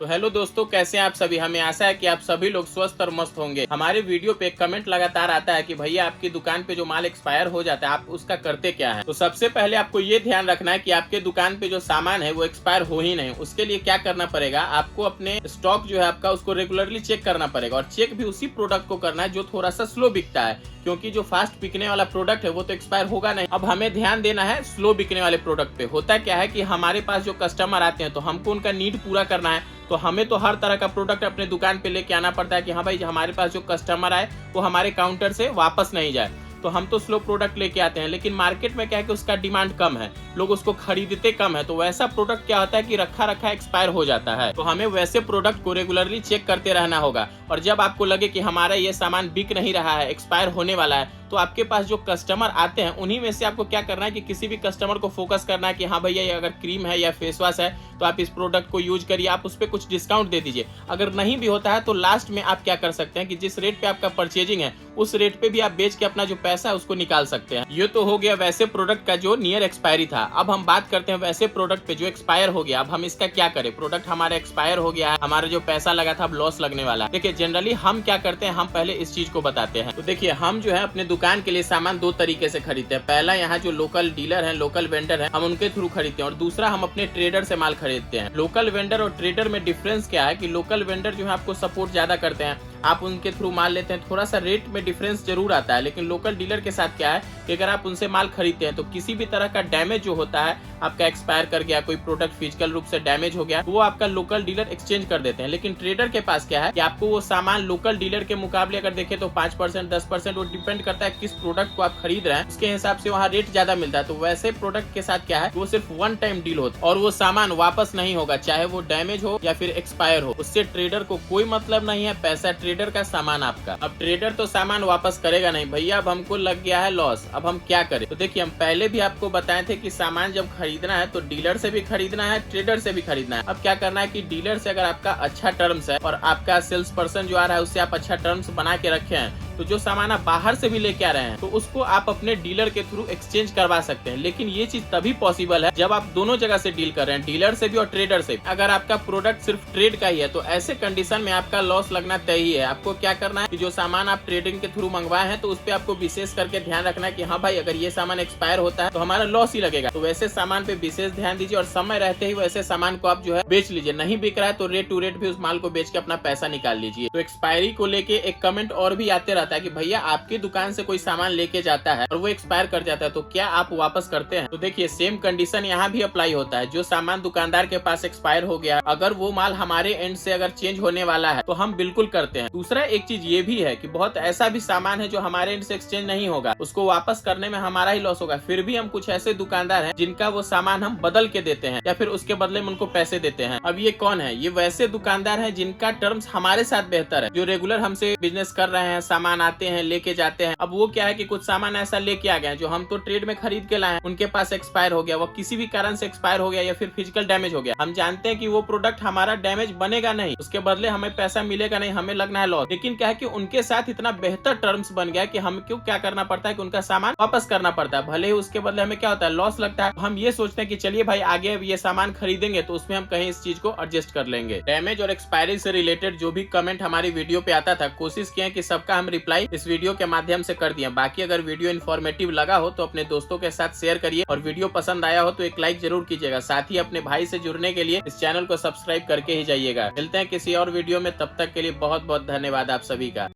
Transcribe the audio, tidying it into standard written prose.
तो हेलो दोस्तों, कैसे हैं आप सभी। हमें आशा है कि आप सभी लोग स्वस्थ और मस्त होंगे। हमारे वीडियो पे एक कमेंट लगातार आता है कि भैया आपकी दुकान पे जो माल एक्सपायर हो जाता है आप उसका करते क्या है। तो सबसे पहले आपको ये ध्यान रखना है कि आपके दुकान पे जो सामान है वो एक्सपायर हो ही नहीं। उसके लिए क्या करना पड़ेगा, आपको अपने स्टॉक जो है आपका उसको रेगुलरली चेक करना पड़ेगा। और चेक भी उसी प्रोडक्ट को करना है जो थोड़ा सा स्लो बिकता है, क्योंकि जो फास्ट बिकने वाला प्रोडक्ट है वो तो एक्सपायर होगा नहीं। अब हमें ध्यान देना है स्लो बिकने वाले प्रोडक्ट पे। होता क्या है कि हमारे पास जो कस्टमर आते हैं तो हमको उनका नीड पूरा करना है, तो हमें तो हर तरह का प्रोडक्ट अपने दुकान पे लेके आना पड़ता है कि हाँ भाई हमारे पास जो कस्टमर आए वो हमारे काउंटर से वापस नहीं जाए। तो हम तो स्लो प्रोडक्ट लेके आते हैं, लेकिन मार्केट में क्या है कि उसका डिमांड कम है, लोग उसको खरीदते कम है। तो वैसा प्रोडक्ट क्या होता है कि रखा रखा एक्सपायर हो जाता है। तो हमें वैसे प्रोडक्ट को रेगुलरली चेक करते रहना होगा। और जब आपको लगे कि हमारा ये सामान बिक नहीं रहा है, एक्सपायर होने वाला है, तो आपके पास जो कस्टमर आते हैं उन्हीं में से आपको क्या करना है कि किसी भी कस्टमर को फोकस करना है कि हाँ भैया ये अगर क्रीम है या फेस वॉश है तो आप इस प्रोडक्ट को यूज करिए, आप उस पर कुछ डिस्काउंट दे दीजिए। अगर नहीं भी होता है तो लास्ट में आप क्या कर सकते हैं कि जिस रेट पे आपका परचेजिंग है उस रेट पे भी आप बेच के अपना जो पैसा है उसको निकाल सकते हैं। ये तो हो गया वैसे प्रोडक्ट का जो नियर एक्सपायरी था। अब हम बात करते हैं वैसे प्रोडक्ट पे जो एक्सपायर हो गया। अब हम इसका क्या करें, प्रोडक्ट हमारा एक्सपायर हो गया है, हमारा जो पैसा लगा था अब लॉस लगने वाला है। देखिए जनरली हम क्या करते हैं, हम पहले इस चीज को बताते हैं। तो देखिए हम जो है अपने दुकान के लिए सामान दो तरीके से खरीदते हैं। पहला यहाँ जो लोकल डीलर है, लोकल वेंडर है, हम उनके थ्रू खरीदते हैं। और दूसरा हम अपने ट्रेडर से माल खरीदते हैं। लोकल वेंडर और ट्रेडर में डिफरेंस क्या है कि लोकल वेंडर जो है आपको सपोर्ट ज्यादा करते हैं, आप उनके थ्रू माल लेते हैं, थोड़ा सा रेट में डिफरेंस जरूर आता है। लेकिन लोकल डीलर के साथ क्या है कि अगर आप उनसे माल खरीदते हैं तो किसी भी तरह का डैमेज जो होता है, आपका एक्सपायर कर गया, कोई प्रोडक्ट फिजिकल रूप से डैमेज हो गया, तो वो आपका लोकल डीलर एक्सचेंज कर देते हैं। लेकिन ट्रेडर के पास क्या है कि आपको वो सामान लोकल डीलर के मुकाबले अगर देखें तो 5% 10%, वो डिपेंड करता है किस प्रोडक्ट को आप खरीद रहे हैं, उसके हिसाब से वहाँ रेट ज्यादा मिलता है। तो वैसे प्रोडक्ट के साथ क्या है, वो सिर्फ वन टाइम डील होता है और वो सामान वापस नहीं होगा, चाहे वो डैमेज हो या फिर एक्सपायर हो। उससे ट्रेडर को कोई मतलब नहीं है, पैसा ट्रेडर का, सामान आपका। अब ट्रेडर तो सामान वापस करेगा नहीं। भैया अब हमको लग गया है लॉस, अब हम क्या करें। तो देखिए हम पहले भी आपको बताए थे कि सामान जब खरीदना है तो डीलर से भी खरीदना है, ट्रेडर से भी खरीदना है। अब क्या करना है कि डीलर से अगर आपका अच्छा टर्म्स है और आपका सेल्स पर्सन जो आ रहा है उससे आप अच्छा टर्म्स बना के रखे हैं, तो जो सामान आप बाहर से भी लेके आ रहे हैं तो उसको आप अपने डीलर के थ्रू एक्सचेंज करवा सकते हैं। लेकिन ये चीज तभी पॉसिबल है जब आप दोनों जगह से डील कर रहे हैं, डीलर से भी और ट्रेडर से भी। अगर आपका प्रोडक्ट सिर्फ ट्रेड का ही है तो ऐसे कंडीशन में आपका लॉस लगना तय ही है। आपको क्या करना है कि जो सामान आप ट्रेडिंग के थ्रू मंगवाए हैं तो उस पर आपको विशेष करके ध्यान रखना है कि हाँ भाई अगर ये सामान एक्सपायर होता है तो हमारा लॉस ही लगेगा। तो वैसे सामान पे विशेष ध्यान दीजिए और समय रहते ही वैसे सामान को आप जो है बेच लीजिए। नहीं बिक रहा है तो रेट टू रेट भी उस माल को बेच के अपना पैसा निकाल लीजिए। तो एक्सपायरी को लेके एक कमेंट और भी आते रहता है कि भैया आपकी दुकान से कोई सामान लेके जाता है और वो एक्सपायर कर जाता है तो क्या आप वापस करते हैं। तो देखिए सेम कंडीशन यहाँ भी अप्लाई होता है। जो सामान दुकानदार के पास एक्सपायर हो गया, अगर वो माल हमारे एंड से अगर चेंज होने वाला है तो हम बिल्कुल करते हैं। दूसरा एक चीज ये भी है कि बहुत ऐसा भी सामान है जो हमारे एंड से एक्सचेंज नहीं होगा, उसको वापस करने में हमारा ही लॉस होगा। फिर भी हम कुछ ऐसे दुकानदार हैं जिनका वो सामान हम बदल के देते हैं या फिर उसके बदले में उनको पैसे देते हैं। अब ये कौन है, ये वैसे दुकानदार हैं जिनका टर्म्स हमारे साथ बेहतर है, जो रेगुलर हमसे बिजनेस कर रहे हैं, सामान आते हैं लेके जाते हैं। अब वो क्या है कि कुछ सामान ऐसा लेके आ गए जो हम तो ट्रेड में खरीद के लाए, उनके पास एक्सपायर हो गया, वो किसी भी कारण से एक्सपायर हो गया या फिर फिजिकल डैमेज हो गया। हम जानते हैं कि वो प्रोडक्ट हमारा डैमेज बनेगा नहीं, उसके बदले हमें पैसा मिलेगा नहीं, हमें लगना है लॉस। लेकिन क्या है कि उनके साथ इतना बेहतर टर्म्स बन गया कि हम क्यों क्या करना पड़ता है कि उनका सामान वापस करना पड़ता है, भले ही उसके बदले हमें क्या होता है लॉस लगता है। हम ये सोचते हैं कि चलिए भाई आगे ये सामान खरीदेंगे तो उसमें हम कहीं इस चीज को एडजस्ट कर लेंगे। डैमेज और एक्सपायरी से रिलेटेड जो भी कमेंट हमारी वीडियो पे आता था, कोशिश किए कि सबका हम रिप्लाई इस वीडियो के माध्यम से कर दिए। बाकी अगर वीडियो इन्फॉर्मेटिव लगा हो तो अपने दोस्तों के साथ शेयर करिए और वीडियो पसंद आया हो तो एक लाइक जरूर कीजिएगा। साथ ही अपने भाई से जुड़ने के लिए इस चैनल को सब्सक्राइब करके ही जाइएगा। मिलते हैं किसी और वीडियो में, तब तक के लिए बहुत बहुत धन्यवाद आप सभी का।